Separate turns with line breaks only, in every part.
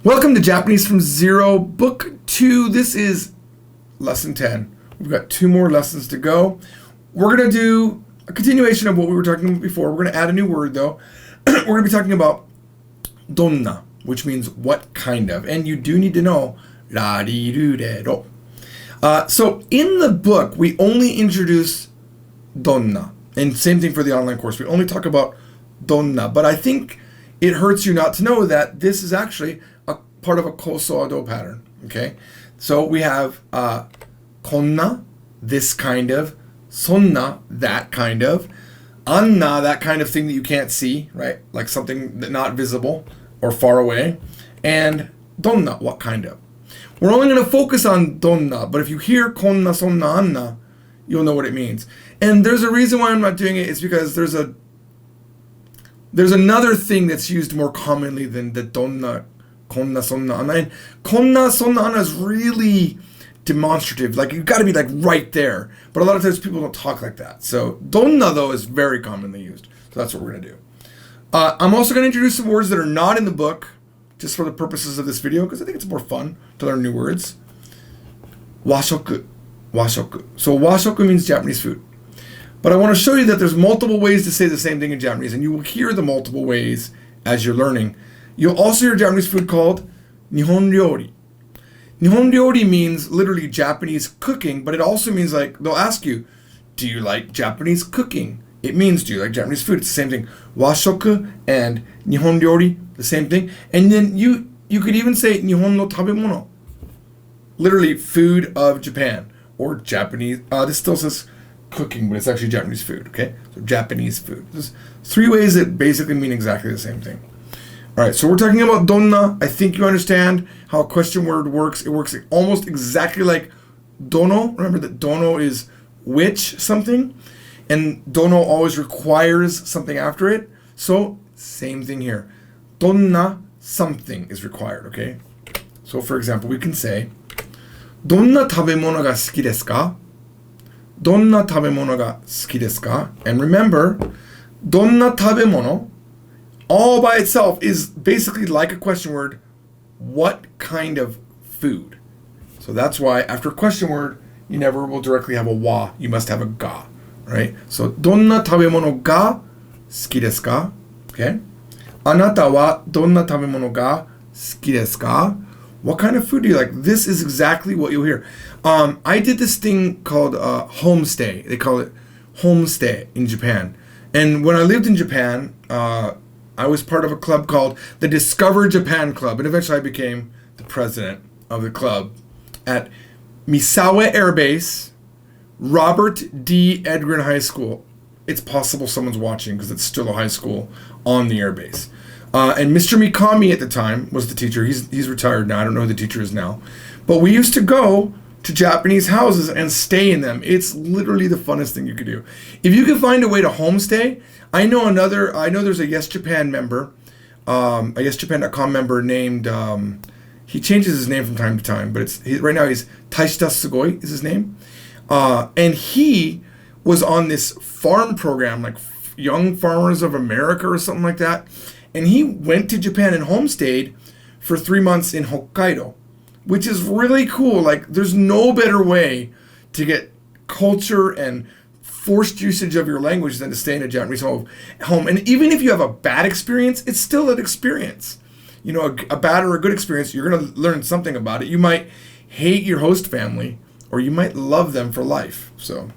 Welcome to Japanese from Zero, Book 2. This is Lesson 10. We've got 2 more lessons to go. We're going to do a continuation of what we were talking about before. We're going to add a new word, though. We're going to be talking about donna, which means what kind of. And you do need to know rarirurero. So in the book, we only introduce donna. And same thing for the online course. We only talk about donna. But I think it hurts you not to know that this is actually a part of a koso-ado pattern. Okay? So we have konna, this kind of, sonna, that kind of, anna, that kind of thing that you can't see, right? Like something that not visible or far away, and donna, what kind of. We're only going to focus on donna, but if you hear konna, sonna, anna, you'll know what it means. And there's a reason why I'm not doing it. It's because there's another thing that's used more commonly than the donna, konna, sonna, anna. And konna, sonna, anna is really demonstrative. Like, you've got to be like right there. But a lot of times people don't talk like that. So donna, though, is very commonly used. So that's what we're going to do. I'm also going to introduce some words that are not in the book, just for the purposes of this video, because I think it's more fun to learn new words. Washoku. Washoku. So washoku means Japanese food. But I want to show you that there's multiple ways to say the same thing in Japanese, and you will hear the multiple ways as you're learning. You'll also hear Japanese food called Nihon ryori. Nihon ryori means literally Japanese cooking, but it also means, like, they'll ask you, do you like Japanese cooking? It means, do you like Japanese food? It's the same thing. Washoku and Nihon ryori, the same thing. And then you could even say Nihon no tabemono. Literally, food of Japan. Or Japanese. This still says cooking, but it's actually Japanese food, okay? So Japanese food. There's 3 ways that basically mean exactly the same thing. All right, so we're talking about donna. I think you understand how a question word works. It works almost exactly like dono. Remember that dono is which something, and dono always requires something after it. So same thing here. Donna something is required, okay? So for example, we can say, Donna tabemono ga suki desu ka? Donna tabemono ga suki desu ka? And remember, donna tabemono all by itself is basically like a question word, what kind of food? So that's why after a question word, you never will directly have a wa, you must have a ga, right? So, donna tabemono ga suki desu ka? Okay. Anata wa donna tabemono ga suki desu ka? What kind of food do you like? This is exactly what you'll hear. I did this thing called Homestay. They call it Homestay in Japan. And when I lived in Japan, I was part of a club called the Discover Japan Club, and eventually I became the president of the club at Misawa Air Base, Robert D. Edgren High School. It's possible someone's watching because it's still a high school on the air base. And Mr. Mikami at the time was the teacher. He's retired now. I don't know who the teacher is now. But we used to go to Japanese houses and stay in them. It's literally the funnest thing you could do. If you can find a way to homestay, I know there's a Yes Japan member, a YesJapan.com member named, he changes his name from time to time, but right now he's Taishita Sugoi is his name. And he was on this farm program, like Young Farmers of America or something like that. And he went to Japan and homestayed for 3 months in Hokkaido, which is really cool. Like, there's no better way to get culture and forced usage of your language than to stay in a Japanese home. And even if you have a bad experience, it's still an experience. You know, a bad or a good experience, you're going to learn something about it. You might hate your host family, or you might love them for life. So,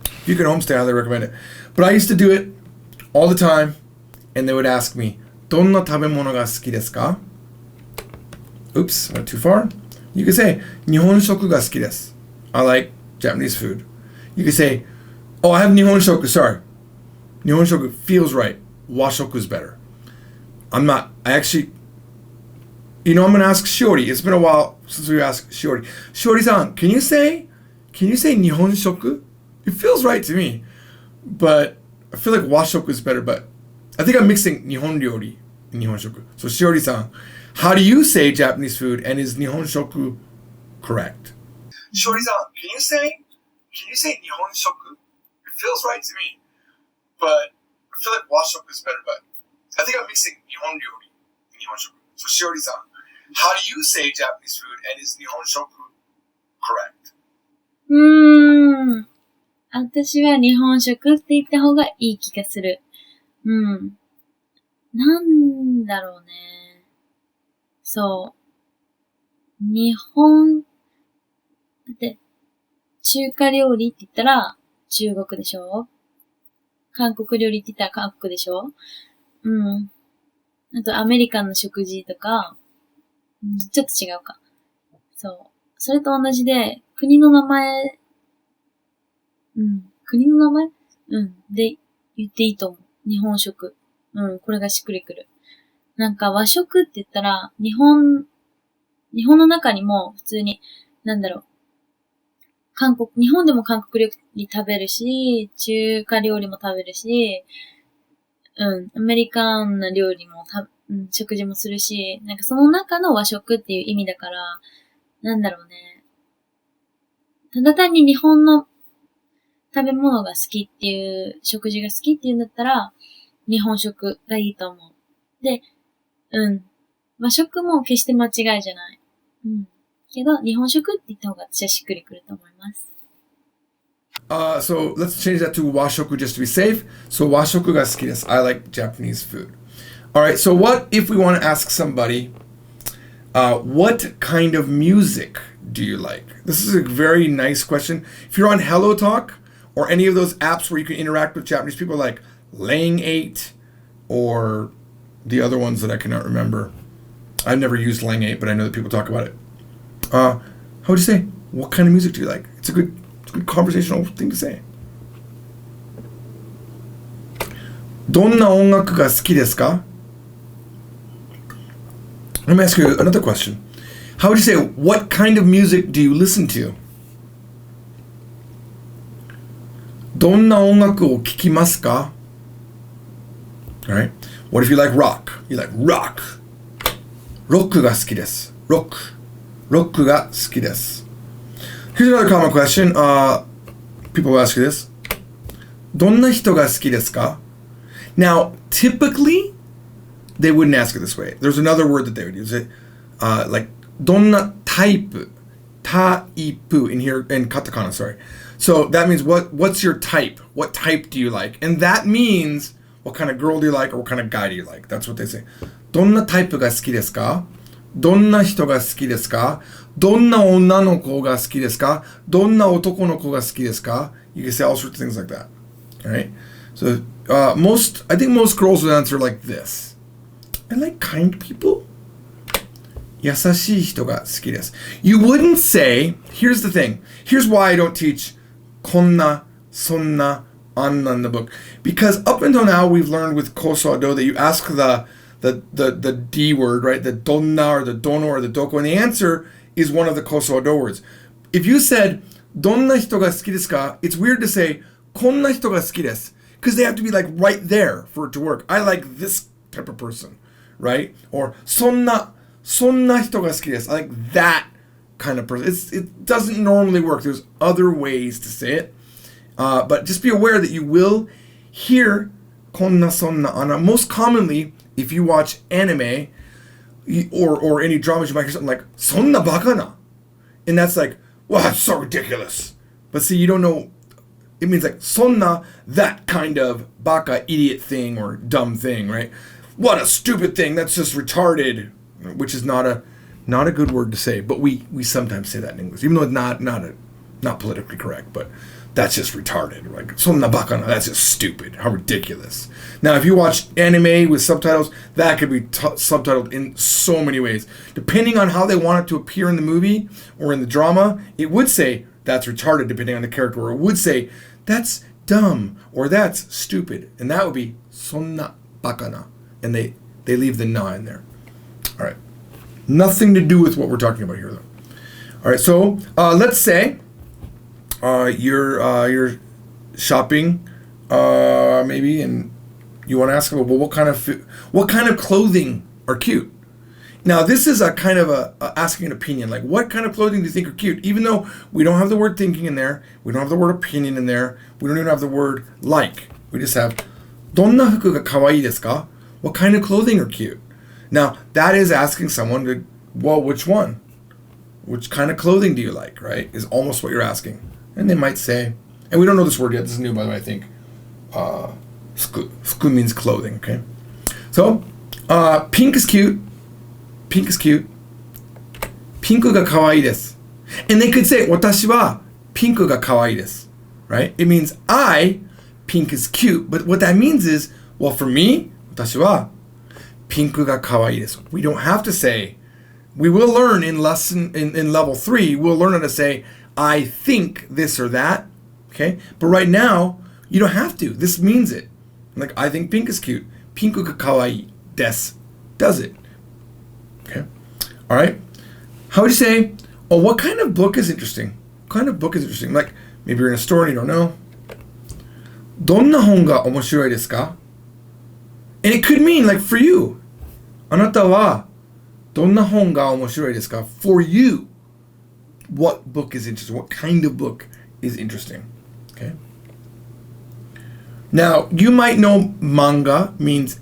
if you can homestay, I highly recommend it. But I used to do it all the time. And they would ask me, Donna tabemono ga suki desu ka? Oops, went too far. You could say, Nihon shoku ga suki desu. I like Japanese food. You could say, oh, I have Nihon shoku, sorry. Nihon shoku feels right. Washoku is better. I'm going to ask Shiori. It's been a while since we asked Shiori. Shiori-san, can you say Nihon shoku? It feels right to me. But I feel like washoku is better, but I think I'm mixing Nihon ryori and Nihon shoku. So Shiori-san, how do you say Japanese food, and is Nihon shoku correct? Shiori-san, can you say Nihon shoku? It feels right to me, but I feel like washoku is better. But I think I'm mixing Nihon ryori and Nihon shoku. So Shiori-san, How do you say Japanese food, and is Nihon shoku correct?
私は日本食って言った方がいい気がする。なんだろうね。そう。日本、だって、中華料理って言ったら中国でしょ？韓国料理って言ったら韓国でしょ？あとアメリカンの食事とか、ちょっと違うか。そう。それと同じで、国の名前、国の名前で言っていいと思う。日本食。これがしっくりくる。なんか和食って言ったら、日本の中にも普通に、日本でも韓国料理食べるし、中華料理も食べるし、アメリカンな料理も食事もするし、なんかその中の和食っていう意味だから、ただ単に日本の食べ物が好きっていう、食事が好きっていうんだったら、日本食がいいと思う。で、和食も決して間違いじゃない。けど、日本食って言った方が私はしっくりくると思います。
So let's change that to washoku just to be safe. So washoku ga suki desu. I like Japanese food. All right. So what if we want to ask somebody, what kind of music do you like? This is a very nice question. If you're on Hello Talk or any of those apps where you can interact with Japanese people like Laying 8 or the other ones that I cannot remember. I've never used Laying 8, but I know that people talk about it. How would you say? What kind of music do you like? It's a good conversational thing to say. どんな音楽が好きですか? Let me ask you another question. How would you say, what kind of music do you listen to? どんな音楽を聴きますか? Alright. What if you like rock? You like rock. ロックが好きです。ロックが好きです。Here's another common question. People will ask you this. どんな人が好きですか? Now, typically, they wouldn't ask it this way. There's another word that they would use. Like, どんなタイプ in here, in katakana, sorry. So that means what's your type? What type do you like? And that means what kind of girl do you like or what kind of guy do you like? That's what they say. どんなタイプが好きですか? どんな人が好きですか? どんな女の子が好きですか? どんな男の子が好きですか? You can say all sorts of things like that. All right? So I think most girls would answer like this. I like kind people. 優しい人が好きです. You wouldn't say, here's the thing. Here's why I don't teach こんな、そんな, anna in the book. Because up until now we've learned with koso-do that you ask the D word, right? The donna or the dono or the doko, and the answer is one of the koso-do words. If you said どんな人が好きですか? It's weird to say こんな人が好きです because they have to be like right there for it to work. I like this type of person, right? Or そんな人が好きです. I like that kind of person. It doesn't normally work. There's other ways to say it. But just be aware that you will hear こんなそんなanna. Most commonly, if you watch anime or any dramas, you might hear something like そんなバカな. And that's like, wow, that's so ridiculous. But see, you don't know. It means like そんな, that kind of baka, idiot thing or dumb thing, right? What a stupid thing. That's just retarded. Which is not a good word to say, but we sometimes say that in English, even though it's not politically correct, but that's just retarded. Like, そんなバカな, that's just stupid. How ridiculous. Now, if you watch anime with subtitles, that could be subtitled in so many ways. Depending on how they want it to appear in the movie or in the drama, it would say that's retarded depending on the character, or it would say that's dumb or that's stupid. And that would be そんなバカな. And they leave the na in there. All right. Nothing to do with what we're talking about here, though. All right. So let's say you're shopping, maybe, and you want to ask them, well, what kind of clothing are cute? Now, this is a kind of asking an opinion. Like, what kind of clothing do you think are cute? Even though we don't have the word thinking in there, we don't have the word opinion in there, we don't even have the word like. We just have どんな服が可愛いですか? What kind of clothing are cute? Now, that is asking someone to well, which one? Which kind of clothing do you like, right? Is almost what you're asking. And they might say, and we don't know this word yet. This is new, by the way, I think. Fuku means clothing, okay? So, pink is cute. Pink is cute. Pinku ga kawaii desu. And they could say, watashi wa pinku ga kawaii desu. Right? It means pink is cute. But what that means is, well, for me, watashi wa pinku ga kawaii desu. We don't have to say, we will learn in level 3, we'll learn how to say, I think this or that. Okay? But right now, you don't have to. This means it. Like, I think pink is cute. Pinku ga kawaii desu. Does it. Okay? All right? How would you say, oh, what kind of book is interesting? What kind of book is interesting? Like, maybe you're in a store and you don't know. どんな本が面白いですか? And it could mean, like, for you. あなたはどんな本が面白いですか? For you. What book is interesting? What kind of book is interesting? Okay? Now, you might know manga means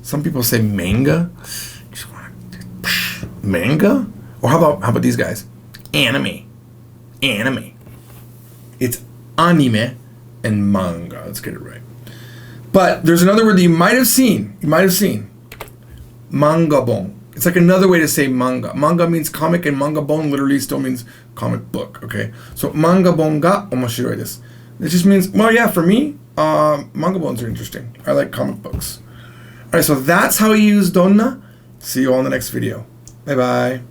some people say manga. Manga? Or how about these guys? Anime. It's anime and manga. Let's get it right. But there's another word that you might have seen. Mangabon. It's like another way to say manga. Manga means comic and mangabon literally still means comic book. Okay? So mangabon ga omoshiroi desu. It just means, well, yeah, for me, mangabons are interesting. I like comic books. Alright, so that's how you use donna. See you all in the next video. Bye-bye.